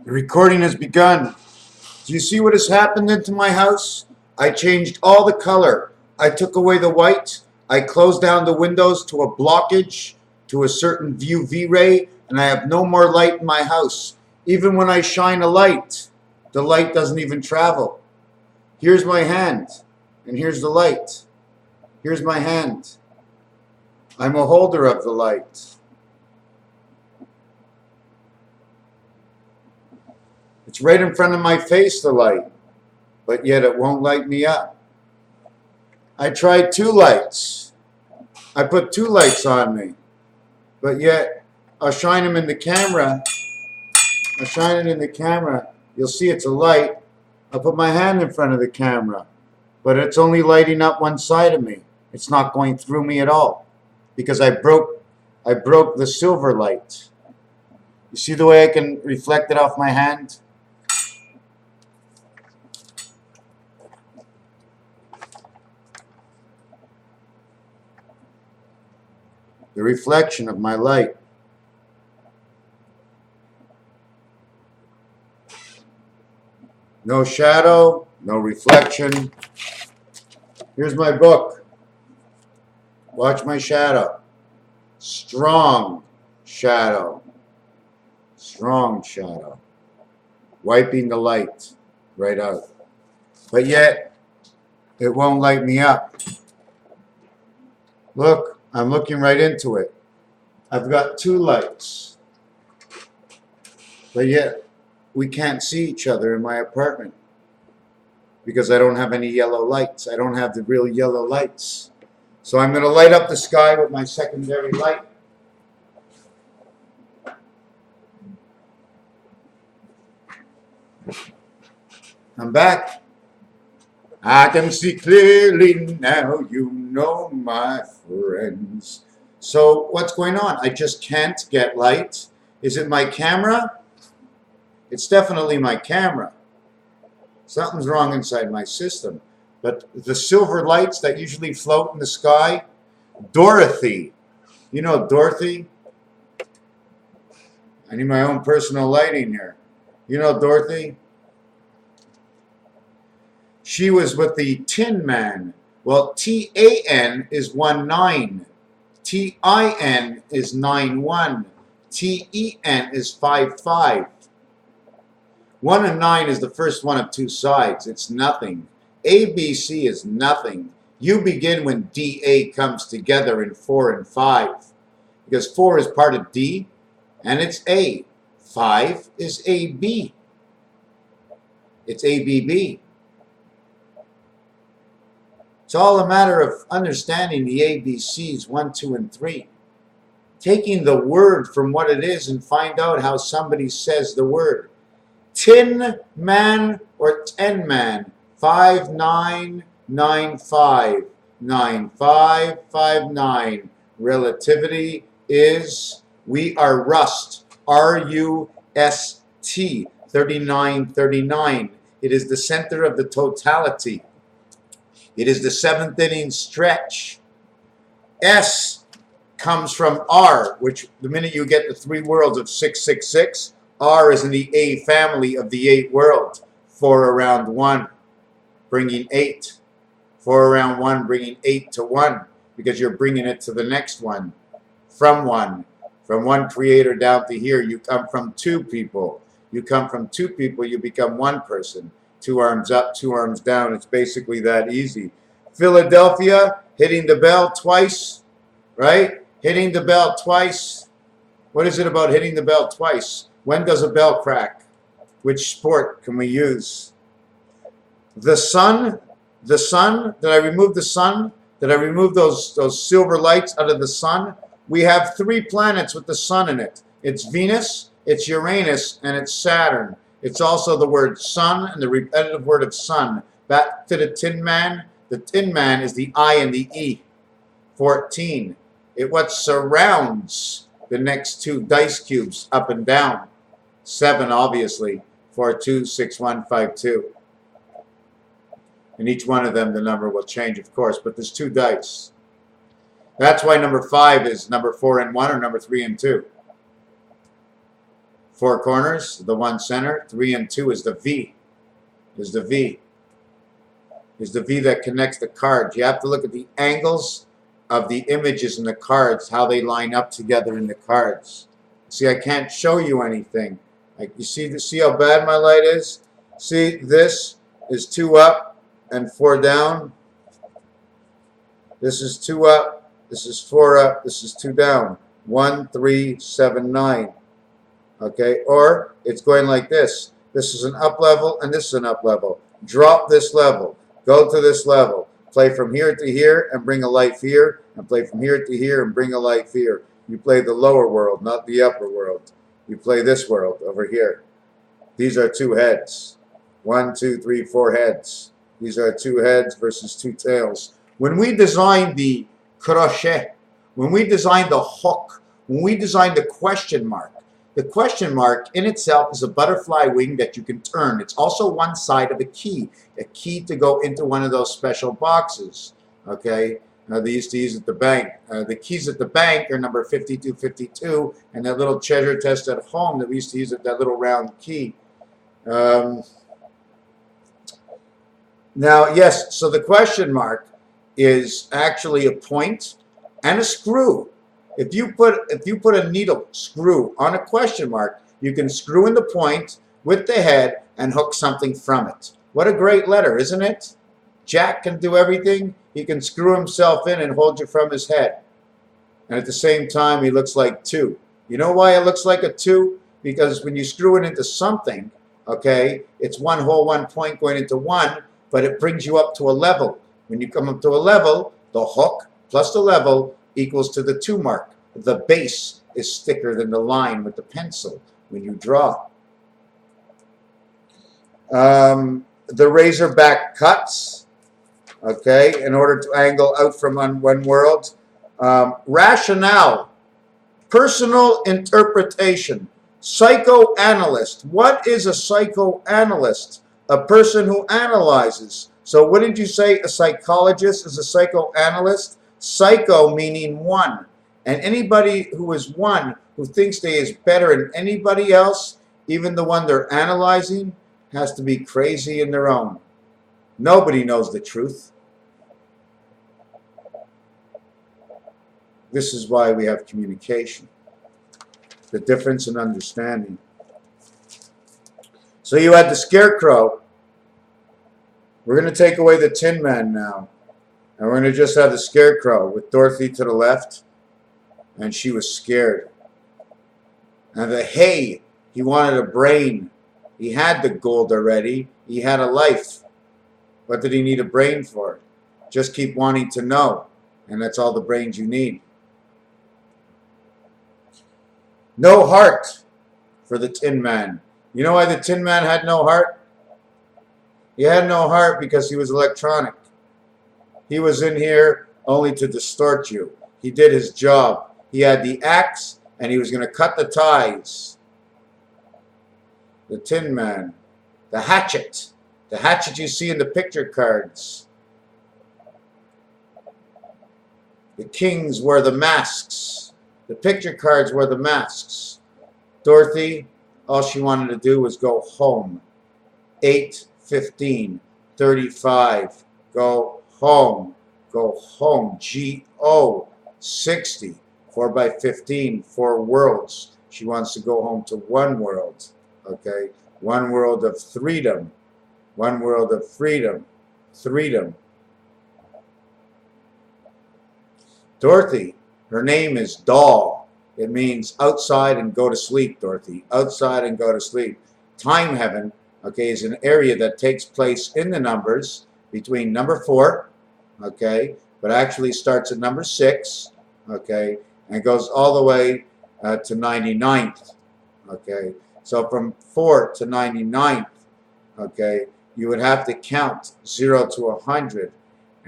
The recording has begun. Do you see what has happened into my house? I changed all the color. I took away the white. I closed down the windows to a blockage, to a certain UV ray, and I have no more light in my house. Even when I shine a light, the light doesn't even travel. Here's my hand, and here's the light. Here's my hand. I'm a holder of the light. It's right in front of my face, the light, but yet it won't light me up. I tried 2 lights. I put 2 lights on me, but yet I'll shine them in the camera. I'll shine it in the camera. You'll see it's a light. I'll put my hand in front of the camera, but it's only lighting up one side of me. It's not going through me at all because I broke the silver light. You see the way I can reflect it off my hand? The reflection of my light. No shadow, no reflection. Here's my book. Watch my shadow. Strong shadow. Strong shadow. Wiping the light right out. But yet, it won't light me up. Look. I'm looking right into it. I've got 2 lights. But yet, we can't see each other in my apartment. Because I don't have any yellow lights. I don't have the real yellow lights. So I'm going to light up the sky with my secondary light. I'm back. I can see clearly now, you know, my friends. So what's going on? I just can't get light. Is it my camera? It's definitely my camera. Something's wrong inside my system. But the silver lights that usually float in the sky, Dorothy. You know Dorothy? I need my own personal lighting here. You know Dorothy? She was with the Tin Man. Well, T-A-N is 1-9. T-I-N is 9-1. T-E-N is 5-5. 1 and 9 is the first one of 2 sides. It's nothing. A-B-C is nothing. You begin when D-A comes together in 4 and 5. Because 4 is part of D, and it's A. 5 is A-B. It's A-B-B. It's all a matter of understanding the ABCs 1, 2, and 3. Taking the word from what it is and find out how somebody says the word. Tin Man or Ten Man. 5995. 9559. Relativity is we are rust. R-U-S-T. 3939. It is the center of the totality. It is the 7th inning stretch. S comes from R, which the minute you get the 3 worlds of 666, R is in the A family of the 8 world. 4 around 1, bringing 8. 4 around 1, bringing 8 to 1, because you're bringing it to the next one. From 1. From 1 creator down to here, you come from 2 people. You come from 2 people, you become 1 person. 2 arms up, 2 arms down. It's basically that easy. Philadelphia, hitting the bell twice, right? Hitting the bell twice. What is it about hitting the bell twice? When does a bell crack? Which sport can we use? The sun, did I remove the sun? Did I remove those silver lights out of the sun? We have 3 planets with the sun in it. It's Venus, it's Uranus, and it's Saturn. It's also the word sun and the repetitive word of sun. Back to the Tin Man. The Tin Man is the I and the E. 14. It what surrounds the next 2 dice cubes up and down. 7, obviously. 4, 2, 6, 1, 5, 2. And each one of them, the number will change, of course, but there's 2 dice. That's why number 5 is number 4 and 1 or number 3 and 2. 4 corners, the 1 center. 3 and 2 is the V. Is the V. Is the V that connects the cards. You have to look at the angles of the images in the cards, how they line up together in the cards. See, I can't show you anything. Like, you see how bad my light is? See, this is 2 up and 4 down. This is 2 up. This is 4 up. This is 2 down. 1, 3, 7, 9. Okay, or it's going like this. This is an up level and this is an up level. Drop this level. Go to this level. Play from here to here and bring a life here, and play from here to here and bring a life here. You play the lower world, not the upper world. You play this world over here. These are 2 heads. 1, 2, 3, 4 heads. These are 2 heads versus 2 tails. When we designed the crochet, when we designed the hook, when we designed the question mark in itself is a butterfly wing that you can turn. It's also one side of a key to go into one of those special boxes. Okay, they used to use at the bank. The keys at the bank are number 5252, and that little treasure test at home that we used to use at that little round key. Now, yes, so the question mark is actually a point and a screw. If you put a needle screw on a question mark, you can screw in the point with the head and hook something from it. What a great letter, isn't it? Jack can do everything. He can screw himself in and hold you from his head. And at the same time, he looks like 2. You know why it looks like a 2? Because when you screw it into something, okay, it's 1 hole, 1 point going into 1, but it brings you up to a level. When you come up to a level, the hook plus the level equals to the 2 mark. The base is thicker than the line with the pencil when you draw. The razorback cuts, okay, in order to angle out from one world. Rationale, personal interpretation, psychoanalyst. What is a psychoanalyst? A person who analyzes. So wouldn't you say a psychologist is a psychoanalyst? Psycho meaning 1. And anybody who is 1, who thinks they is better than anybody else, even the one they're analyzing, has to be crazy in their own. Nobody knows the truth. This is why we have communication. The difference in understanding. So you had the scarecrow. We're going to take away the Tin Man now. And we're going to just have the scarecrow with Dorothy to the left. And she was scared. And the hay, he wanted a brain. He had the gold already. He had a life. What did he need a brain for? Just keep wanting to know. And that's all the brains you need. No heart for the Tin Man. You know why the Tin Man had no heart? He had no heart because he was electronic. He was in here only to distort you. He did his job. He had the axe and he was going to cut the ties. The Tin Man. The hatchet. The hatchet you see in the picture cards. The kings wear the masks. The picture cards were the masks. Dorothy, all she wanted to do was go home. 8, 15, 35. Go home. Go home. G-O. 60. 4 by 15. 4 worlds. She wants to go home to one world. Okay? One world of freedom. One world of freedom. Freedom. Dorothy, her name is Doll. It means outside and go to sleep, Dorothy. Outside and go to sleep. Time heaven, okay, is an area that takes place in the numbers between number 4, okay, but actually starts at number 6, okay, and goes all the way to 99th, okay. So from 4 to 99th, okay, you would have to count 0 to 100.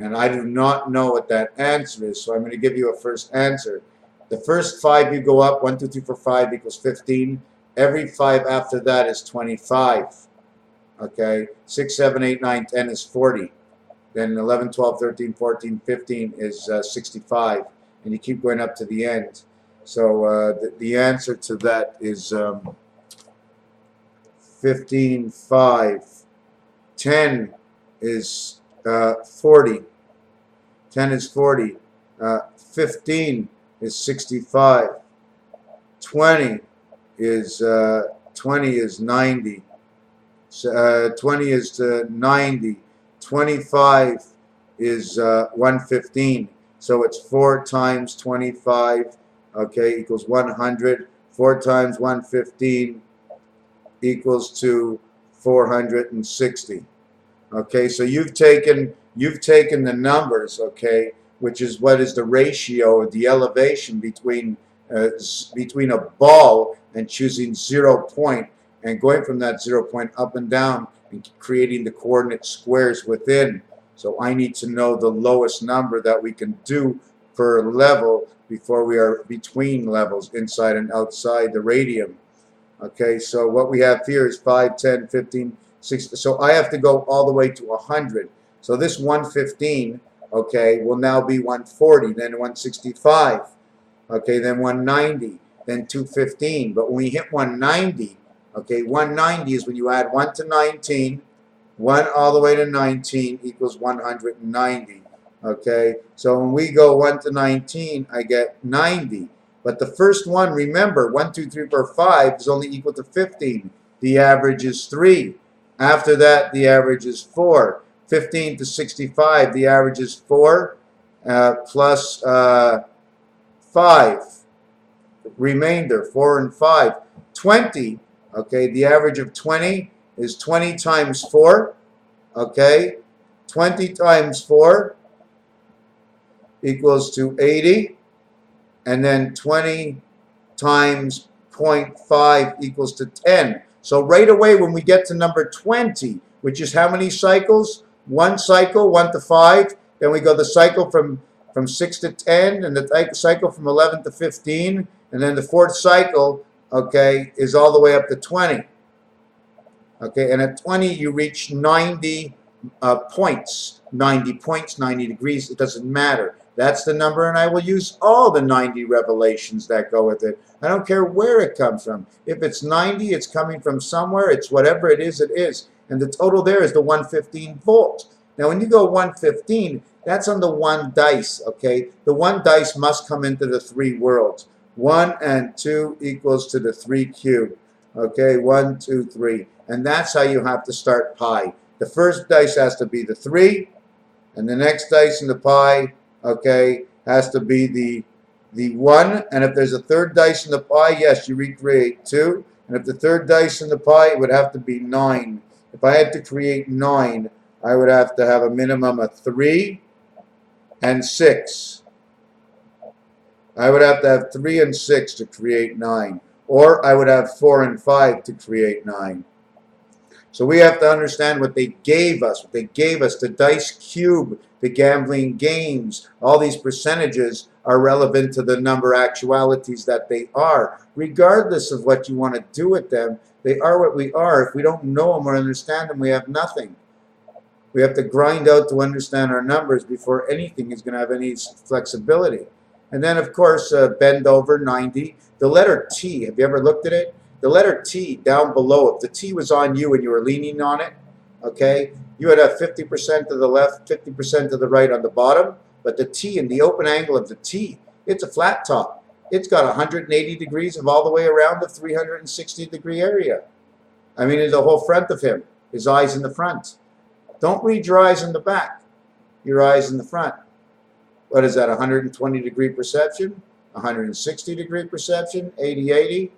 And I do not know what that answer is, so I'm going to give you a first answer. The first 5 you go up, 1, 2, 3, 4, 5 equals 15. Every 5 after that is 25. Okay, 6, 7, 8, 9, 10 is 40. Then 11, 12, 13, 14, 15 is 65. And you keep going up to the end. So the answer to that is 15, 5. 10 is 40. 10 is 40. 15 is 65. 20 is 90. 20 is 90. 25 is 115. So it's 4 times 25, okay, equals 100. 4 times 115 equals to 460. Okay, so you've taken the numbers, okay, which is what is the ratio of the elevation between a ball and choosing 0 point and going from that 0 point up and down and creating the coordinate squares within. So I need to know the lowest number that we can do per level before we are between levels, inside and outside the radium. Okay, so what we have here is 5, 10, 15, 60. So I have to go all the way to 100. So this 115, okay, will now be 140, then 165, okay, then 190, then 215. But when we hit 190, okay, 190 is when you add 1 to 19, 1 all the way to 19 equals 190. Okay, so when we go 1 to 19, I get 90. But the first one, remember, 1, 2, 3, 4, 5 is only equal to 15. The average is 3. After that, the average is 4. 15 to 65, the average is 4 plus 5. Remainder, 4 and 5. 20, okay, the average of 20 is 20 times 4, okay? 20 times 4 equals to 80. And then 20 times 0.5 equals to 10. So right away when we get to number 20, which is how many cycles? One cycle, 1 to 5. Then we go the cycle from 6 to 10, and the cycle from 11 to 15. And then the fourth cycle, okay, is all the way up to 20. Okay, and at 20 you reach 90 points. 90 points, 90 degrees, it doesn't matter. That's the number, and I will use all the 90 revelations that go with it. I don't care where it comes from. If it's 90, it's coming from somewhere. It's whatever it is, it is. And the total there is the 115 volts. Now, when you go 115, that's on the 1 dice, okay? The 1 dice must come into the 3 worlds. 1 and 2 equals to the 3 cubed. Okay, 1, 2, 3. And that's how you have to start pi. The first dice has to be the 3, and the next dice in the pi, okay, has to be the 1. And if there's a third dice in the pi, yes, you recreate 2. And if the third dice in the pi, it would have to be 9. If I had to create 9, I would have to have a minimum of 3 and 6. I would have to have 3 and 6 to create 9. Or I would have 4 and 5 to create 9. So we have to understand what they gave us. What they gave us, the dice cube, the gambling games, all these percentages are relevant to the number actualities that they are. Regardless of what you want to do with them, they are what we are. If we don't know them or understand them, we have nothing. We have to grind out to understand our numbers before anything is going to have any flexibility. And then, of course, bend over 90. The letter T, have you ever looked at it? The letter T down below, if the T was on you and you were leaning on it, okay, you would have 50% to the left, 50% to the right on the bottom. But the T, in the open angle of the T, it's a flat top. It's got 180 degrees of all the way around the 360 degree area. I mean, the whole front of him, his eyes in the front. Don't read your eyes in the back, your eyes in the front. What is that, 120 degree perception? 160 degree perception? 80-80?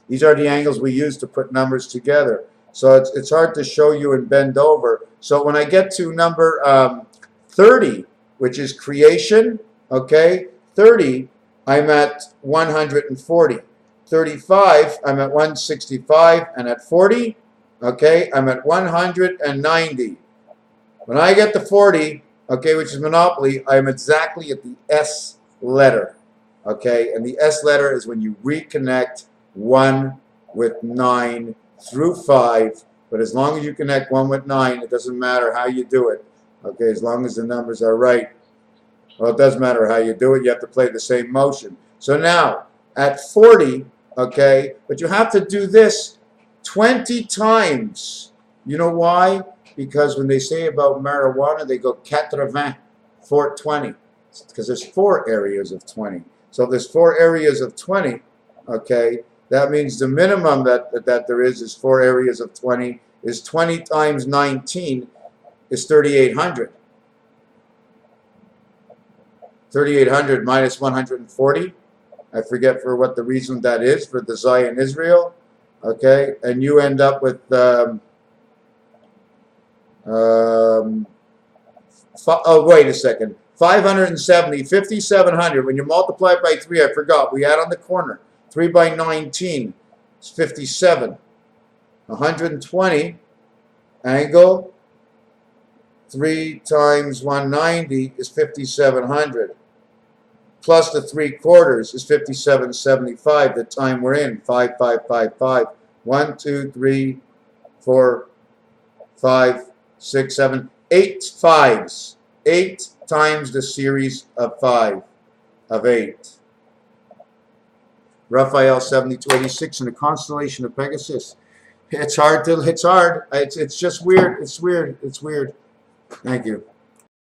These are the angles we use to put numbers together. So it's hard to show you and bend over. So when I get to number 30, which is creation, okay, 30, I'm at 140. 35, I'm at 165. And at 40, okay, I'm at 190. When I get to 40, okay, which is Monopoly, I'm exactly at the S letter, okay? And the S letter is when you reconnect 1 with 9 through 5, but as long as you connect 1 with 9, it doesn't matter how you do it, okay, as long as the numbers are right. Well, it does matter how you do it. You have to play the same motion. So now, at 40, Okay? But you have to do this 20 times. You know why? Because when they say about marijuana, they go 420, 420. Because there's 4 areas of 20. So if there's 4 areas of 20, okay, that means the minimum that there is 4 areas of 20 is 20 times 19 is 3,800. 3,800 minus 140. I forget for what the reason that is for the Zion Israel. Okay, and you end up with oh, wait a second. 570, 5,700. When you multiply it by 3, I forgot. We add on the corner. 3 by 19 is 57. 120 angle 3 times 190 is 5,700. Plus the 3/4 is 57.75. The time we're in 5, 5, 5, 5. 1, 2, 3, 4, 5, 6, 7, 8 5s. 8 times the series of 5 of 8. Raphael 7286 in the constellation of Pegasus. It's hard. It's just weird. It's weird. Thank you.